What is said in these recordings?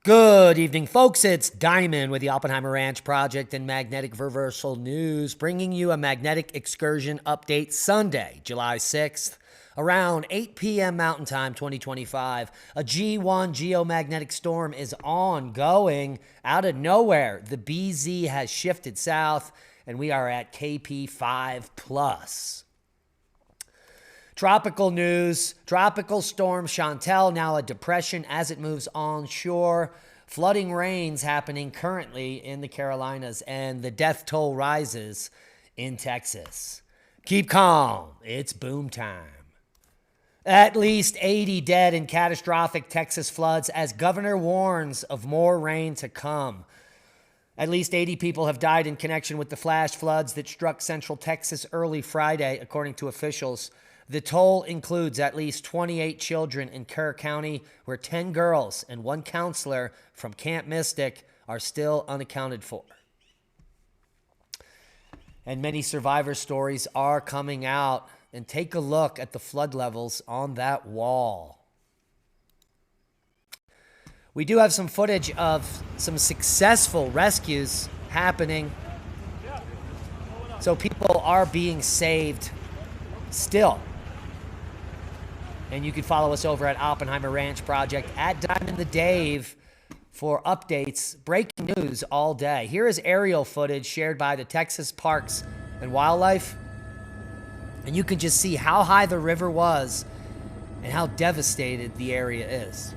Good evening, folks. It's Diamond with the Oppenheimer Ranch Project and Magnetic Reversal News, bringing you a magnetic excursion update Sunday, July 6th, around 8 p.m. Mountain Time 2025. A G1 geomagnetic storm is ongoing. Out of nowhere, the BZ has shifted south, and we are at KP5+. Tropical news. Tropical storm Chantal, now a depression as it moves onshore. Flooding rains happening currently in the Carolinas, and the death toll rises in Texas. Keep calm. It's boom time. At least 80 dead in catastrophic Texas floods as governor warns of more rain to come. At least 80 people have died in connection with the flash floods that struck central Texas early Friday, according to officials. The toll includes at least 28 children in Kerr County, where 10 girls and one counselor from Camp Mystic are still unaccounted for. And many survivor stories are coming out. And take a look at the flood levels on that wall. We do have some footage of some successful rescues happening. So people are being saved still. And you can follow us over at Oppenheimer Ranch Project at Diamond the Dave for updates, breaking news all day. Here is aerial footage shared by the Texas Parks and Wildlife. And you can just see how high the river was and how devastated the area is.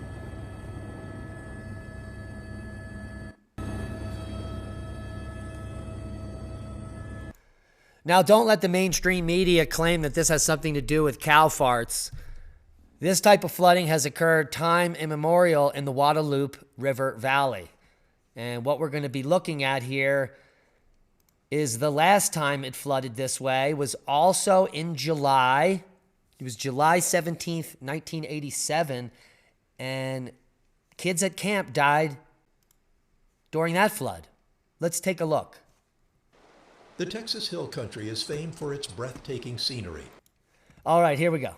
Now, don't let the mainstream media claim that this has something to do with cow farts. This type of flooding has occurred time immemorial in the Guadalupe River Valley. And what we're going to be looking at here is the last time it flooded this way was also in July. It was July 17th, 1987. And kids at camp died during that flood. Let's take a look. The Texas Hill Country is famed for its breathtaking scenery. All right, here we go.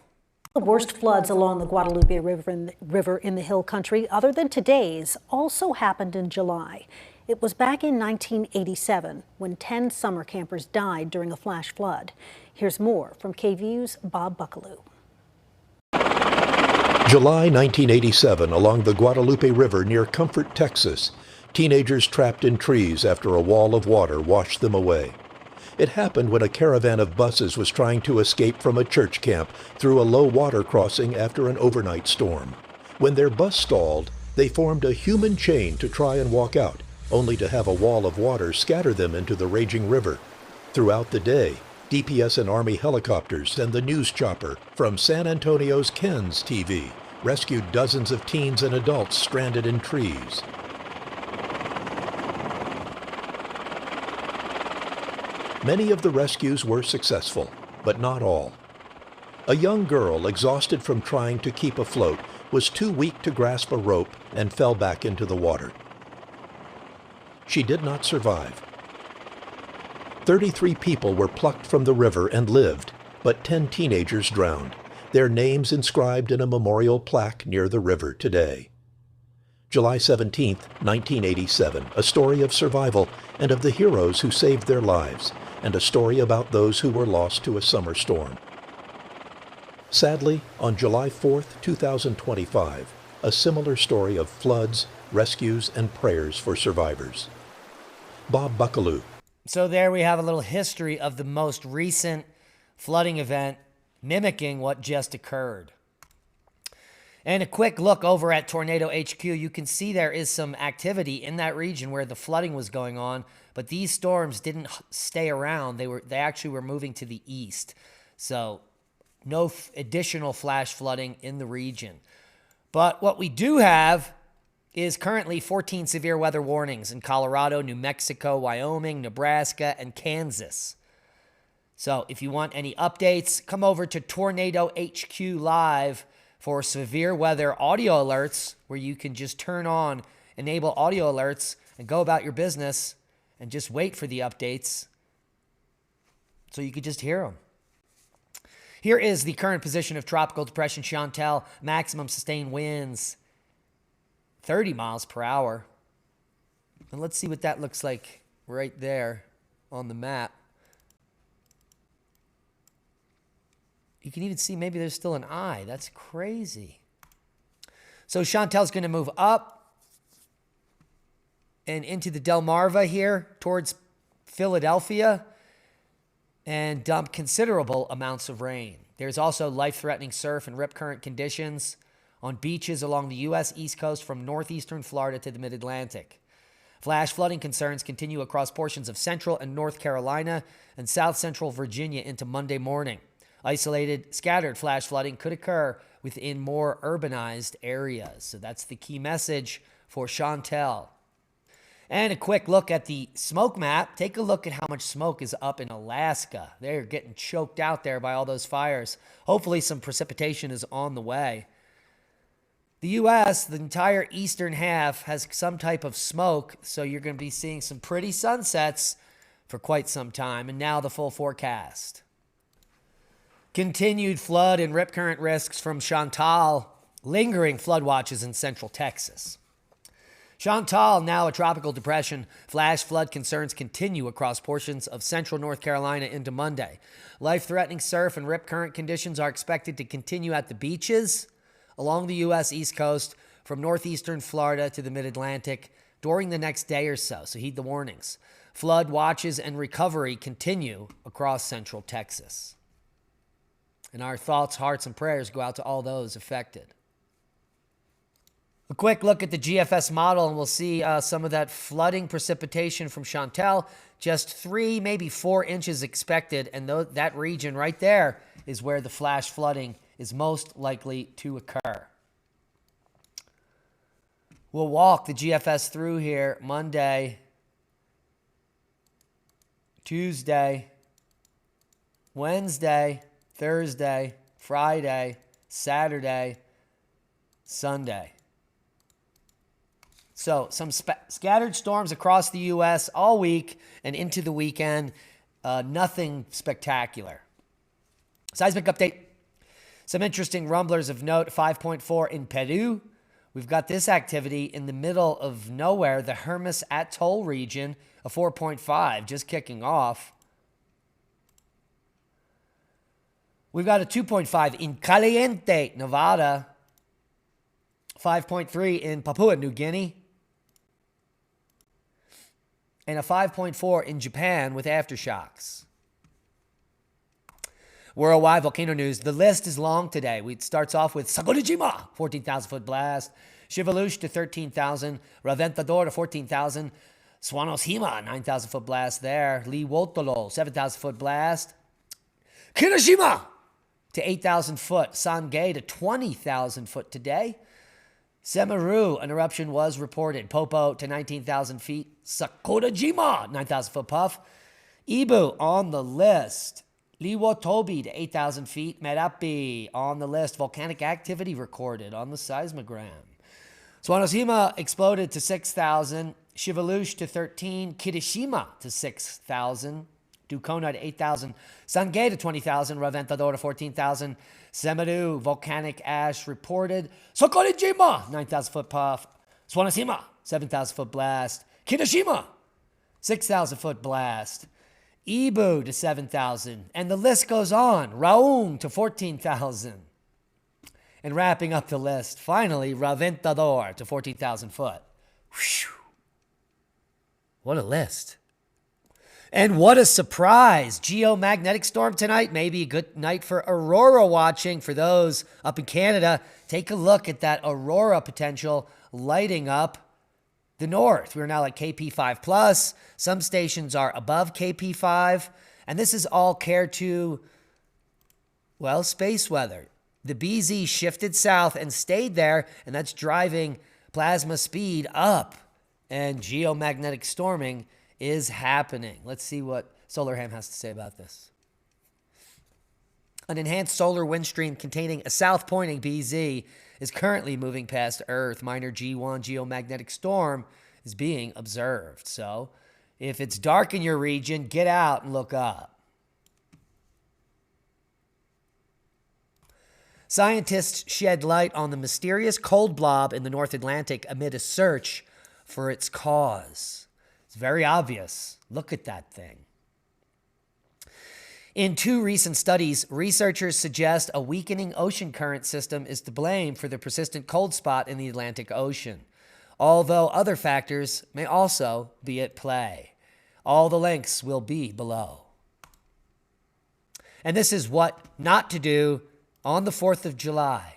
The worst floods along the Guadalupe River in the Hill Country, other than today's, also happened in July. It was back in 1987 when 10 summer campers died during a flash flood. Here's more from KVU's Bob Buckaloo. July 1987, along the Guadalupe River near Comfort, Texas. Teenagers trapped in trees after a wall of water washed them away. It happened when a caravan of buses was trying to escape from a church camp through a low water crossing after an overnight storm. When their bus stalled, they formed a human chain to try and walk out, only to have a wall of water scatter them into the raging river. Throughout the day, DPS and Army helicopters and the news chopper from San Antonio's Ken's TV rescued dozens of teens and adults stranded in trees. Many of the rescues were successful, but not all. A young girl, exhausted from trying to keep afloat, was too weak to grasp a rope and fell back into the water. She did not survive. 33 people were plucked from the river and lived, but 10 teenagers drowned, their names inscribed in a memorial plaque near the river today. July 17, 1987, a story of survival and of the heroes who saved their lives, and a story about those who were lost to a summer storm. Sadly, on July 4, 2025, a similar story of floods, rescues, and prayers for survivors. Bob Buckaloo. So there we have a little history of the most recent flooding event mimicking what just occurred. And a quick look over at Tornado HQ, you can see there is some activity in that region where the flooding was going on, but these storms didn't stay around. They actually were moving to the east. So no additional flash flooding in the region. But what we do have is currently 14 severe weather warnings in Colorado, New Mexico, Wyoming, Nebraska, and Kansas. So if you want any updates, come over to Tornado HQ Live for severe weather audio alerts, where you can just turn on, enable audio alerts, and go about your business and just wait for the updates so you could just hear them. Here is the current position of Tropical Depression Chantal, maximum sustained winds 30 miles per hour. And let's see what that looks like right there on the map. You can even see maybe there's still an eye. That's crazy. So Chantel's going to move up and into the Delmarva here towards Philadelphia and dump considerable amounts of rain. There's also life-threatening surf and rip current conditions on beaches along the U.S. East Coast from northeastern Florida to the mid-Atlantic. Flash flooding concerns continue across portions of central and North Carolina and south central Virginia into Monday morning. Isolated, scattered flash flooding could occur within more urbanized areas. So that's the key message for Chantel. And a quick look at the smoke map. Take a look at how much smoke is up in Alaska. They're getting choked out there by all those fires. Hopefully some precipitation is on the way. The U.S., the entire eastern half, has some type of smoke, so you're going to be seeing some pretty sunsets for quite some time. And now the full forecast. Continued flood and rip current risks from Chantal. Lingering flood watches in central Texas. Chantal, now a tropical depression. Flash flood concerns continue across portions of central North Carolina into Monday. Life-threatening surf and rip current conditions are expected to continue at the beaches along the U.S. East Coast from northeastern Florida to the mid-Atlantic during the next day or so. So heed the warnings. Flood watches and recovery continue across central Texas. And our thoughts, hearts, and prayers go out to all those affected. A quick look at the GFS model, and we'll see some of that flooding precipitation from Chantel. Just 3, maybe 4 inches expected, and that region right there is where the flash flooding is most likely to occur. We'll walk the GFS through here Monday, Tuesday, Wednesday, Thursday, Friday, Saturday, Sunday. So some scattered storms across the U.S. all week and into the weekend. Nothing spectacular. Seismic update. Some interesting rumblers of note. 5.4 in Peru. We've got this activity in the middle of nowhere, the Hermes Atoll region, a 4.5 just kicking off. We've got a 2.5 in Caliente, Nevada. 5.3 in Papua New Guinea. And a 5.4 in Japan with aftershocks. Worldwide volcano news. The list is long today. It starts off with Sakurajima, 14,000 foot blast. Shivalush to 13,000. Raventador to 14,000. Swanosima, 9,000 foot blast there. Liwotolo, 7,000 foot blast. Kirishima to 8,000 foot. Sangay to 20,000 foot today. Semaru, an eruption was reported. Popo to 19,000 feet. Sakurajima, 9,000 foot puff. Ibu on the list. Liwotobi to 8,000 feet. Merapi on the list. Volcanic activity recorded on the seismogram. Swanosima exploded to 6,000. Shivalush to 13. Kirishima to 6,000. Ducona to 8,000. Sangay to 20,000. Raventador to 14,000. Semaru, volcanic ash reported. Sakurajima, 9,000 foot puff. Swanosima, 7,000 foot blast. Kirishima, 6,000 foot blast. Ibu to 7,000. And the list goes on. Raung to 14,000. And wrapping up the list, finally, Raventador to 14,000 foot. Whew. What a list. And what a surprise. Geomagnetic storm tonight. Maybe a good night for aurora watching for those up in Canada. Take a look at that aurora potential lighting up the north. We're now at KP5 plus. Some stations are above KP5. And this is all Care 2, well, space weather. The BZ shifted south and stayed there, and that's driving plasma speed up. And geomagnetic storming is happening. Let's see what SolarHam has to say about this. An enhanced solar wind stream containing a south-pointing BZ is currently moving past Earth. Minor G1 geomagnetic storm is being observed. So if it's dark in your region, get out and look up. Scientists shed light on the mysterious cold blob in the North Atlantic amid a search for its cause. It's very obvious. Look at that thing. In 2 recent studies, researchers suggest a weakening ocean current system is to blame for the persistent cold spot in the Atlantic Ocean, although other factors may also be at play. All the links will be below. And this is what not to do on the 4th of July.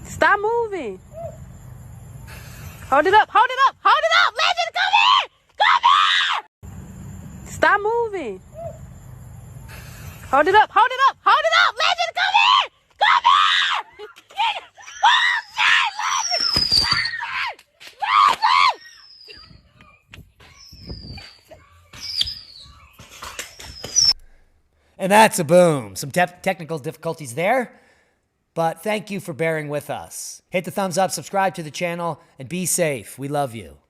Stop moving. Hold it up. Hold it up. Hold it up. Legend, come here. Come here. Stop moving. Hold it up. Hold it up. Hold it up. Legend, come here. Come here. Oh, shit, Legend. Legend. And that's a boom. Some technical difficulties there. But thank you for bearing with us. Hit the thumbs up, subscribe to the channel, and be safe. We love you.